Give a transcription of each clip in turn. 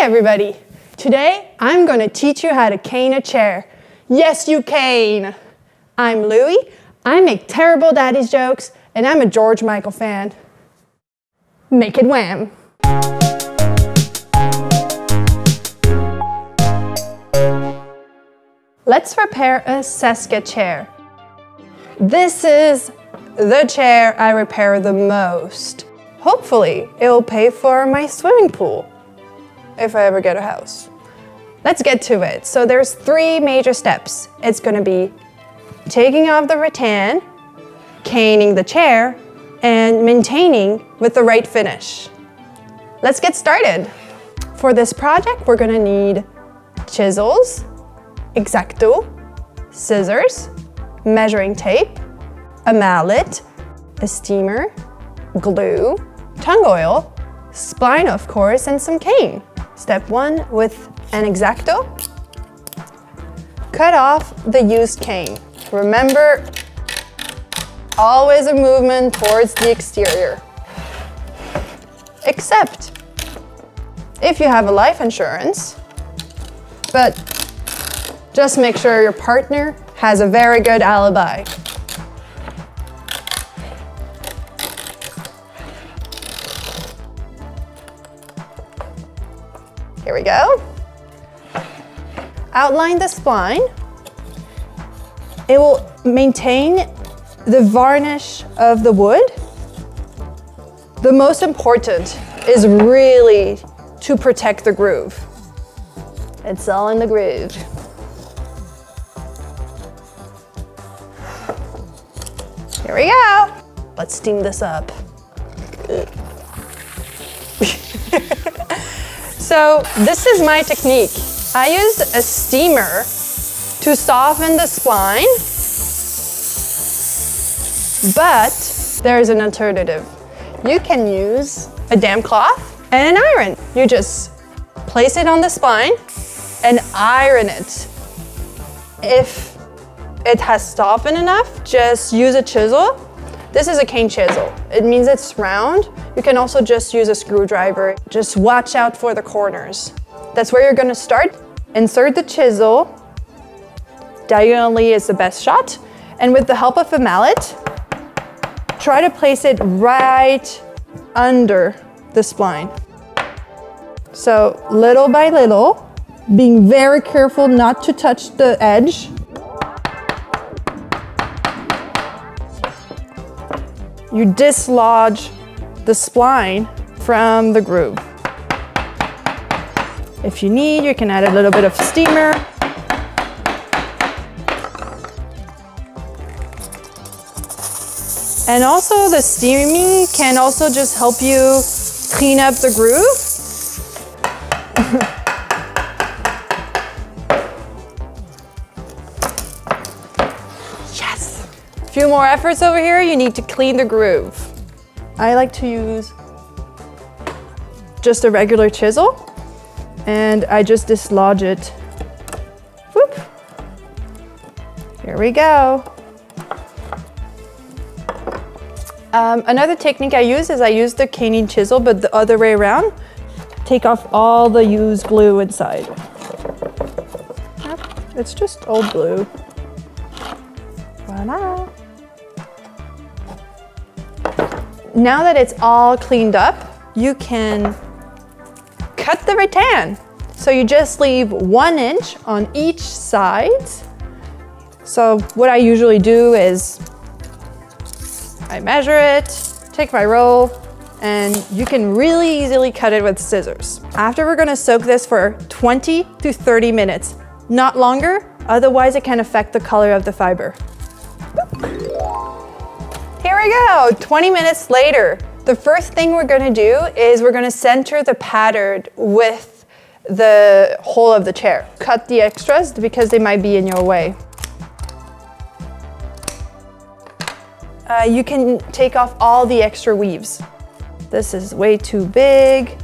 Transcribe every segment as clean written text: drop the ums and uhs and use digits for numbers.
everybody! Today I'm going to teach you how to cane a chair. Yes, you cane! I'm Louie, I make terrible daddy's jokes, and I'm a George Michael fan. Make it wham! Let's prepare a Seska chair. This is the chair I repair the most. Hopefully, it'll pay for my swimming pool, if I ever get a house. Let's get to it. So there's 3 major steps. It's gonna be taking off the rattan, caning the chair, and maintaining with the right finish. Let's get started. For this project, we're gonna need chisels, X-Acto, scissors, measuring tape, a mallet, a steamer, glue, tung oil, spline of course, and some cane. Step 1, with an X-Acto, cut off the used cane. Remember, always a movement towards the exterior. Except if you have a life insurance, but just make sure your partner has a very good alibi. Here we go. Outline the spline. It will maintain the varnish of the wood. The most important is really to protect the groove. It's all in the groove. Here we go. Let's steam this up. So this is my technique. I use a steamer to soften the spline, but there's an alternative. You can use a damp cloth and an iron. You just place it on the spline and iron it. If it has softened enough, just use a chisel. This is a cane chisel. It means it's round. You can also just use a screwdriver. Just watch out for the corners. That's where you're gonna start. Insert the chisel. Diagonally is the best shot. And with the help of a mallet, try to place it right under the spline. So little by little, being very careful not to touch the edge. You dislodge the spline from the groove. If you need, you can add a little bit of steamer. And also the steaming can also just help you clean up the groove. Yes! A few more efforts over here, you need to clean the groove. I like to use just a regular chisel and I just dislodge it. Whoop. Here we go. Another technique I use is I use the caning chisel, but the other way around. Take off all the used glue inside. It's just old glue. Voila. Now that it's all cleaned up, you can cut the rattan. So you just leave 1 inch on each side. So what I usually do is I measure it, take my roll, and you can really easily cut it with scissors. After, we're gonna soak this for 20 to 30 minutes, not longer, otherwise it can affect the color of the fiber. Here we go, 20 minutes later. The first thing we're gonna do is we're gonna center the pattern with the hole of the chair. Cut the extras because they might be in your way. You can take off all the extra weaves. This is way too big.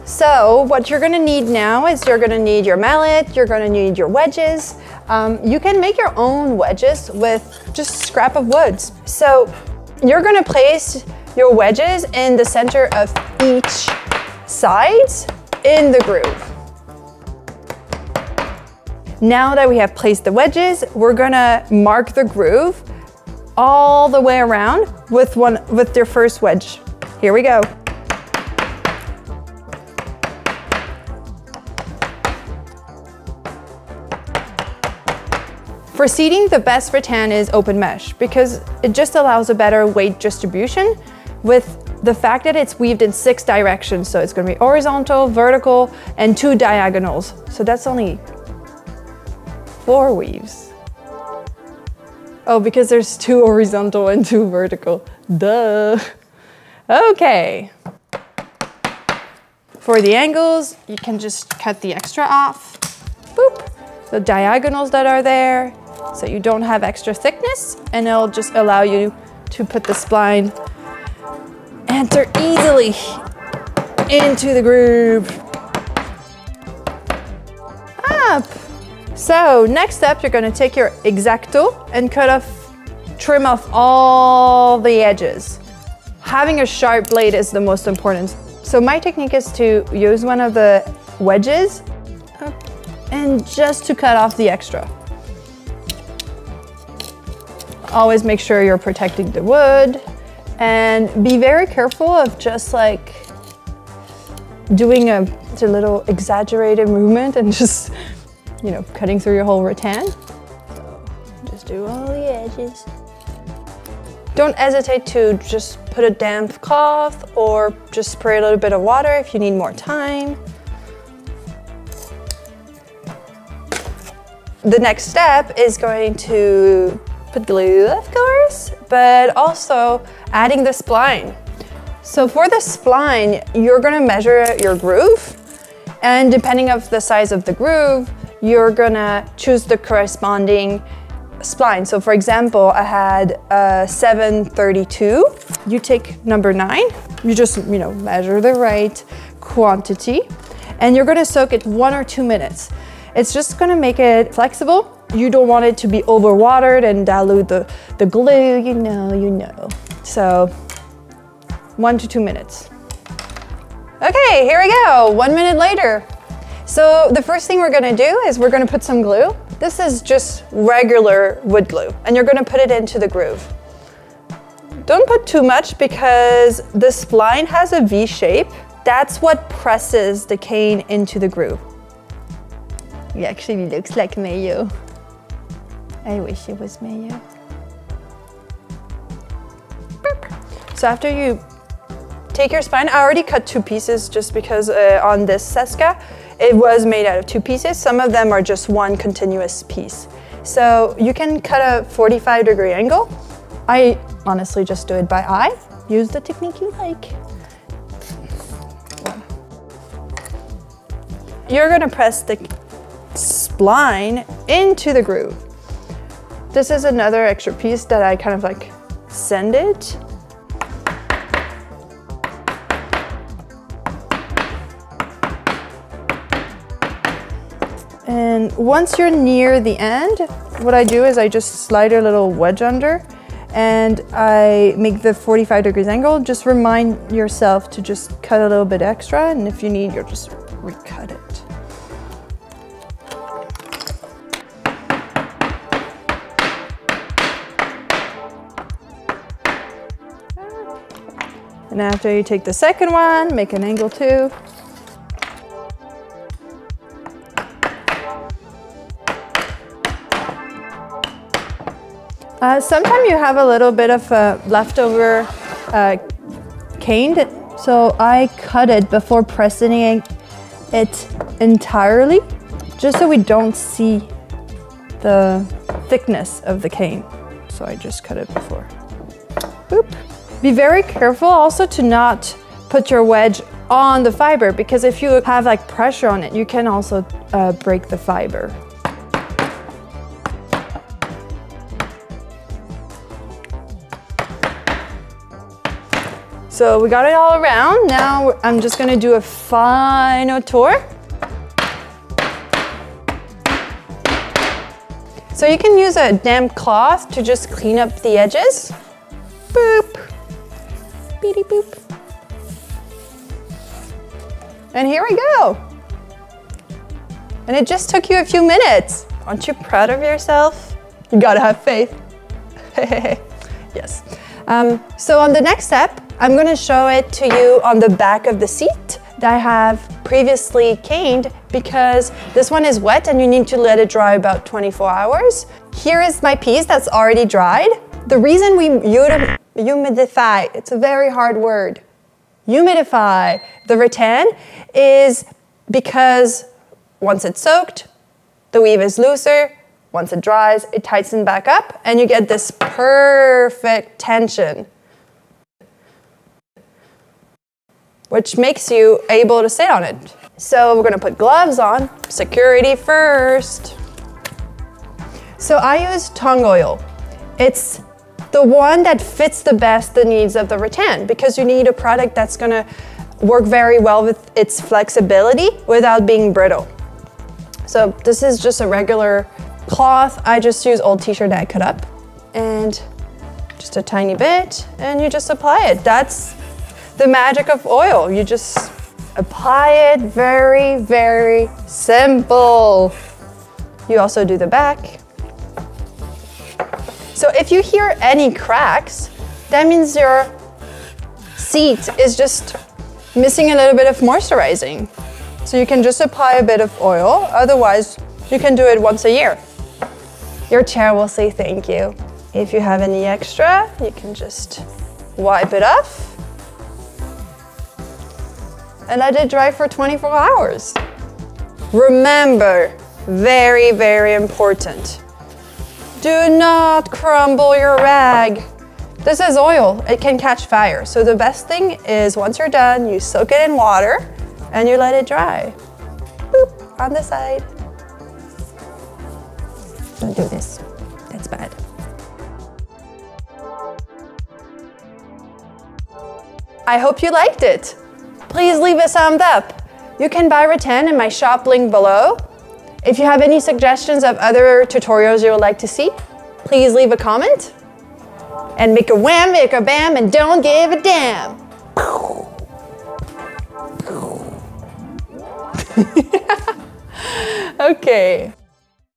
So what you're gonna need now is you're gonna need your mallet, you're gonna need your wedges. You can make your own wedges with just scrap of woods. So you're gonna place your wedges in the center of each sides in the groove. Now that we have placed the wedges, we're gonna mark the groove all the way around with your first wedge. Here we go. For seating, the best rattan is open mesh because it just allows a better weight distribution with the fact that it's weaved in 6 directions. So it's gonna be horizontal, vertical, and 2 diagonals. So that's only 4 weaves. Oh, because there's 2 horizontal and 2 vertical. Duh. Okay. For the angles, you can just cut the extra off. Boop. The diagonals that are there, so you don't have extra thickness, and it'll just allow you to put the spline enter easily into the groove. Up. So next up, you're gonna take your X-Acto and trim off all the edges. Having a sharp blade is the most important. So my technique is to use one of the wedges and just to cut off the extra. Always make sure you're protecting the wood and be very careful of just like doing a little exaggerated movement and just, you know, cutting through your whole rattan. So just do all the edges. Don't hesitate to just put a damp cloth or just spray a little bit of water if you need more time. The next step is going to put glue, of course, but also adding the spline. So for the spline, you're gonna measure your groove, and depending on the size of the groove, you're gonna choose the corresponding spline. So for example, I had a 732. You take number 9, you just, you know, measure the right quantity, and you're gonna soak it 1 or 2 minutes. It's just gonna make it flexible. You don't want it to be overwatered and dilute the glue, you know. So 1 to 2 minutes. Okay, here we go, 1 minute later. So the first thing we're gonna do is we're gonna put some glue. This is just regular wood glue, and you're gonna put it into the groove. Don't put too much because the spline has a V shape. That's what presses the cane into the groove. It actually looks like mayo. I wish it was mayo. So after you take your spine, I already cut 2 pieces just because on this Seska, it was made out of 2 pieces. Some of them are just 1 continuous piece. So you can cut a 45-degree angle. I honestly just do it by eye. Use the technique you like. You're gonna press the spline into the groove. This is another extra piece that I kind of like send it. And once you're near the end, what I do is I just slide a little wedge under and I make the 45 degrees angle. Just remind yourself to just cut a little bit extra, and if you need, you'll just recut it. And after you take the second one, make an angle too. Sometimes you have a little bit of leftover cane, so I cut it before pressing it entirely, just so we don't see the thickness of the cane. So I just cut it before. Boop. Be very careful also to not put your wedge on the fiber, because if you have like pressure on it, you can also break the fiber. So we got it all around. Now I'm just gonna do a final tour. So you can use a damp cloth to just clean up the edges. Boop, Beady boop. And here we go. And it just took you a few minutes. Aren't you proud of yourself? You gotta have faith. Yes. So on the next step, I'm gonna show it to you on the back of the seat that I have previously caned because this one is wet and you need to let it dry about 24 hours. Here is my piece that's already dried. The reason we humidify, it's a very hard word, humidify the rattan is because once it's soaked, the weave is looser. Once it dries, it tightens back up and you get this perfect tension, which makes you able to sit on it. So we're gonna put gloves on, security first. So I use tung oil. It's the one that fits the best the needs of the rattan because you need a product that's gonna work very well with its flexibility without being brittle. So this is just a regular cloth. I just use old t-shirt that I cut up and just a tiny bit and you just apply it. That's the magic of oil. You just apply it, very, very simple. You also do the back. So if you hear any cracks, that means your seat is just missing a little bit of moisturizing. So you can just apply a bit of oil, otherwise you can do it once a year. Your chair will say thank you. If you have any extra, you can just wipe it off and let it dry for 24 hours. Remember, very, very important. Do not crumble your rag. This is oil, it can catch fire. So the best thing is once you're done, you soak it in water and you let it dry. Boop, on the side. Don't do this, that's bad. I hope you liked it. Please leave a thumbs up. You can buy rattan in my shop link below. If you have any suggestions of other tutorials you would like to see, please leave a comment. And make a wham, make a bam, and don't give a damn. Okay.